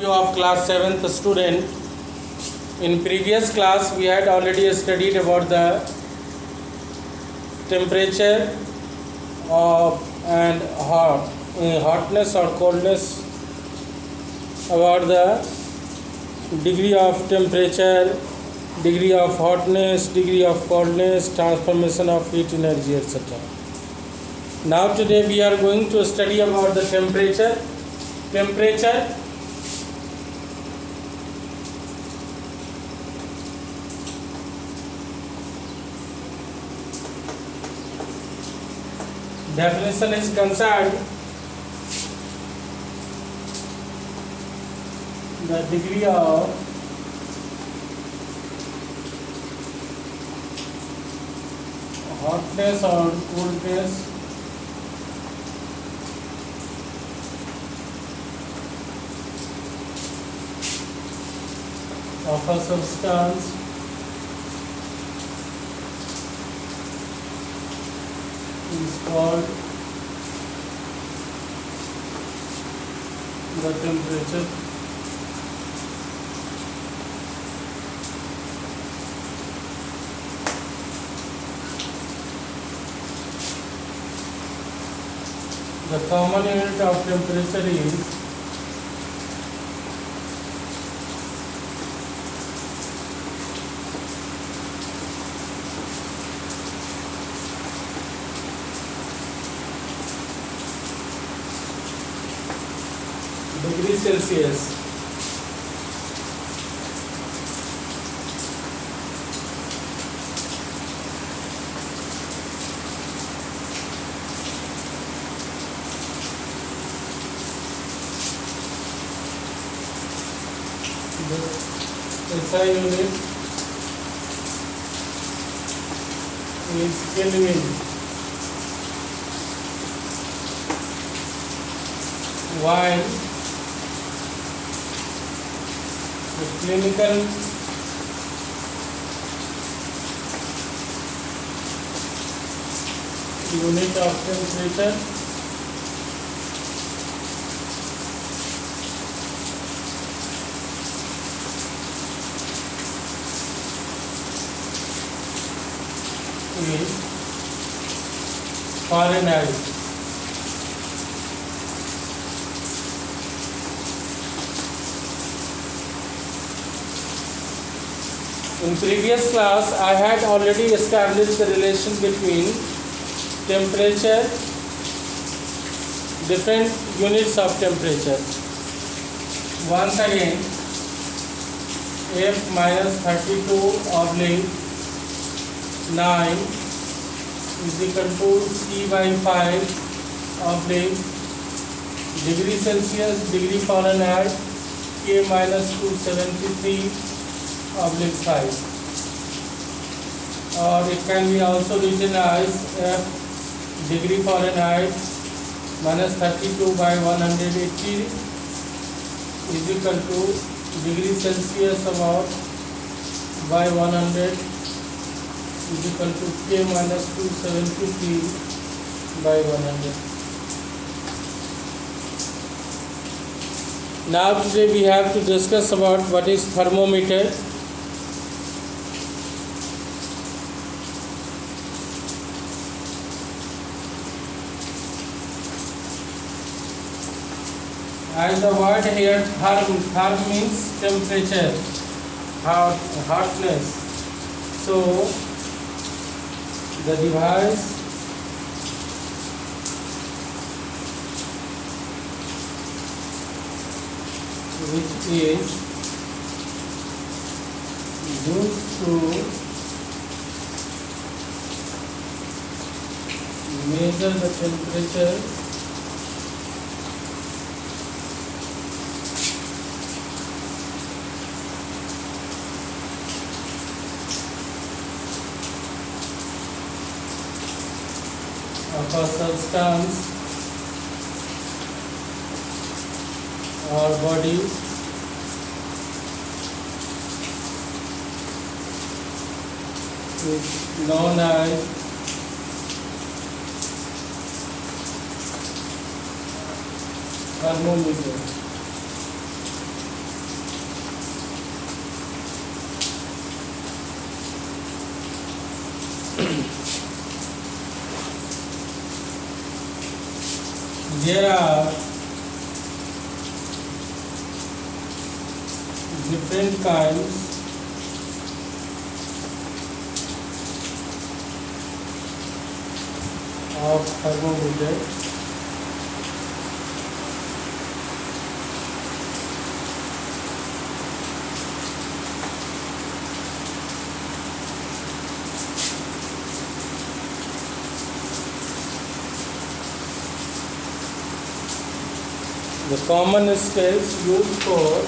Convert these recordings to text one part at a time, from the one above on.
you of class 7th student. In previous class we had already studied about the temperature of and hotness or coldness, about the degree of temperature, degree of hotness, degree of coldness, transformation of heat energy, etc. Now today we are going to study about the temperature. Definition is concerned the degree of hotness or coolness of a substance is called the temperature. The common unit of temperature is degree Celsius. The SI unit is Kelvin, while the clinical unit of temperature is Fahrenheit. In previous class, I had already established the relation between temperature, different units of temperature. Once again, F minus 32/9 is equal to C by 5 oblique degree Celsius, degree Fahrenheit, K minus 273/5, or it can be also written as F degree Fahrenheit minus 32/180 is equal to degree Celsius about by 100 is equal to K minus 273/100. Now today we have to discuss about what is thermometer. As the word here therm means temperature, hotness. So the device which is used to measure the temperature of a substance or body is known as thermometer. there are different kinds of thermometer. The common scales used for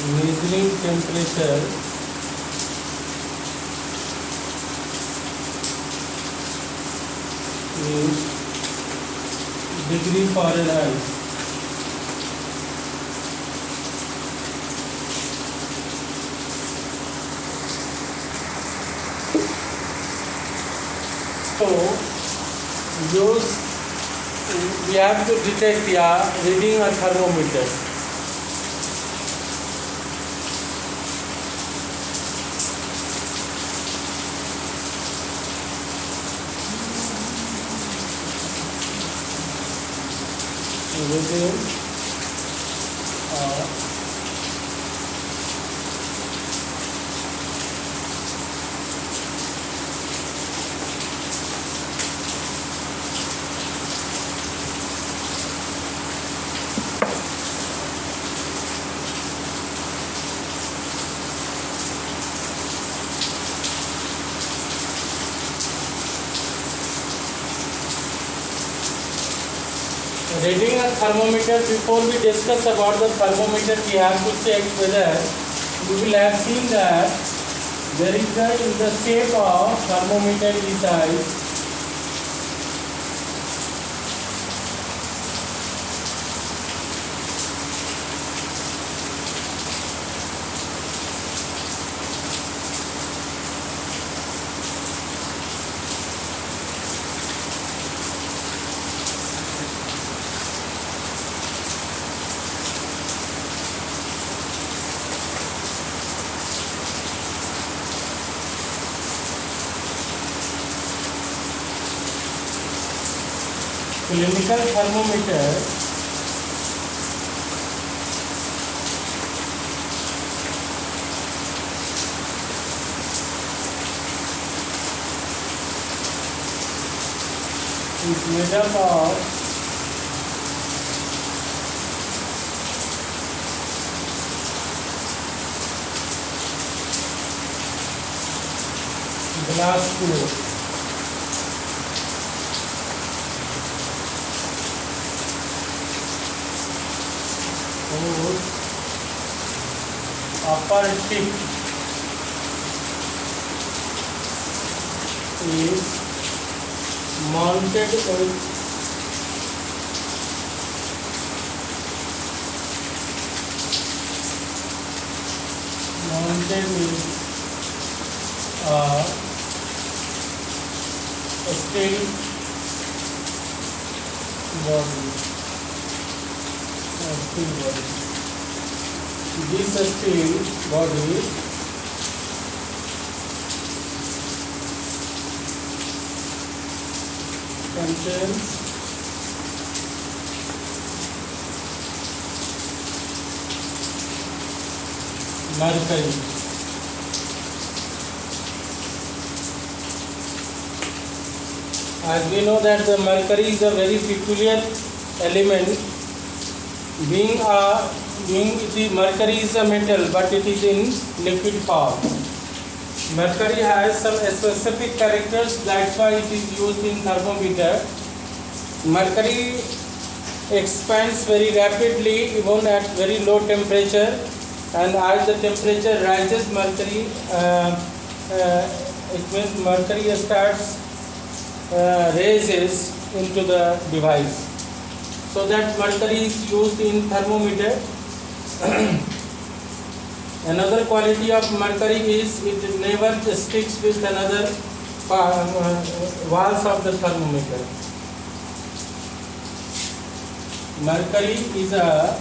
measuring temperature in degree Fahrenheit. So we have to detect reading a thermometer. Reading reading a thermometer. Before we discuss about the thermometer, we have to check whether you will have seen that there is in the shape of thermometer is clinical thermometer. Is made up of glass tube. Whose upper tip is mounted with a steel body. This steel body contains mercury. As we know that the mercury is a very peculiar element. Being the mercury is a metal, but it is in liquid form. Mercury has some specific characters, that's why it is used in thermometer. Mercury expands very rapidly even at very low temperature, and as the temperature rises, it means mercury starts raises into the device. So that mercury is used in thermometer. Another quality of mercury is it never sticks with another walls of the thermometer. Mercury is a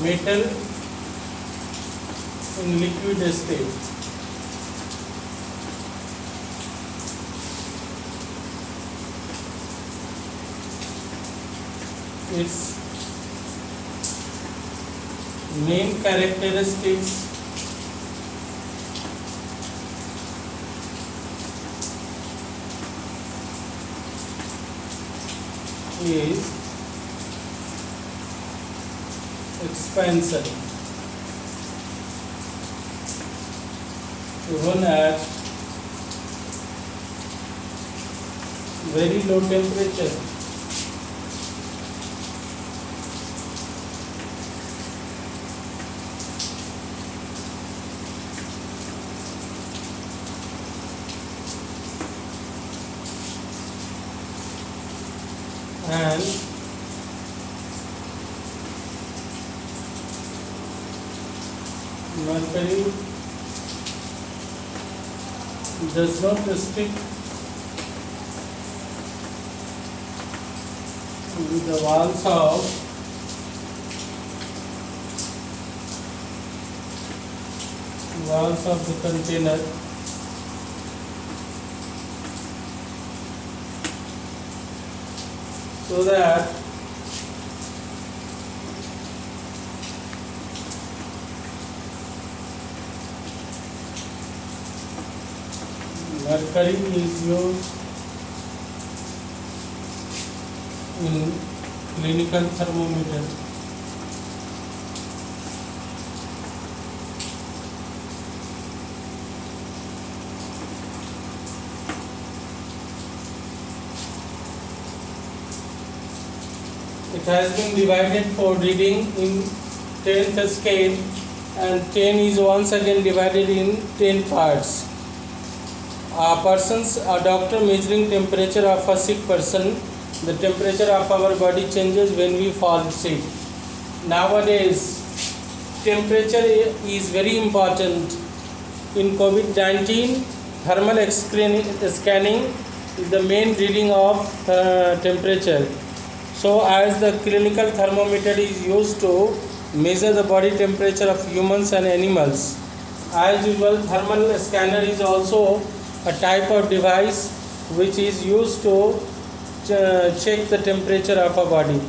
metal in liquid state. Its main characteristics is expansion. Even at very low temperature, and mercury does not stick with the walls of the container. So that mercury is used in clinical thermometer. It has been divided for reading in 10th scale, and 10 is once again divided in 10 parts. A doctor measuring temperature of a sick person. The temperature of our body changes when we fall sick. Nowadays, temperature is very important. In COVID-19, thermal scanning is the main reading of temperature. So, as the clinical thermometer is used to measure the body temperature of humans and animals, as usual, thermal scanner is also a type of device which is used to check the temperature of a body.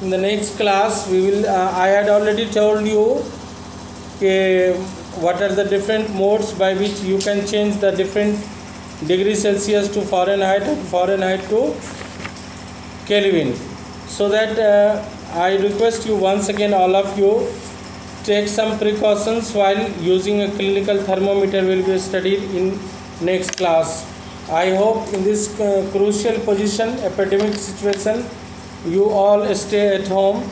In the next class, we will. I had already told you what are the different modes by which you can change the different degrees Celsius to Fahrenheit and Fahrenheit to Kelvin. So that I request you once again, all of you, take some precautions while using a clinical thermometer. Will be studied in next class. I hope in this crucial position, epidemic situation, you all stay at home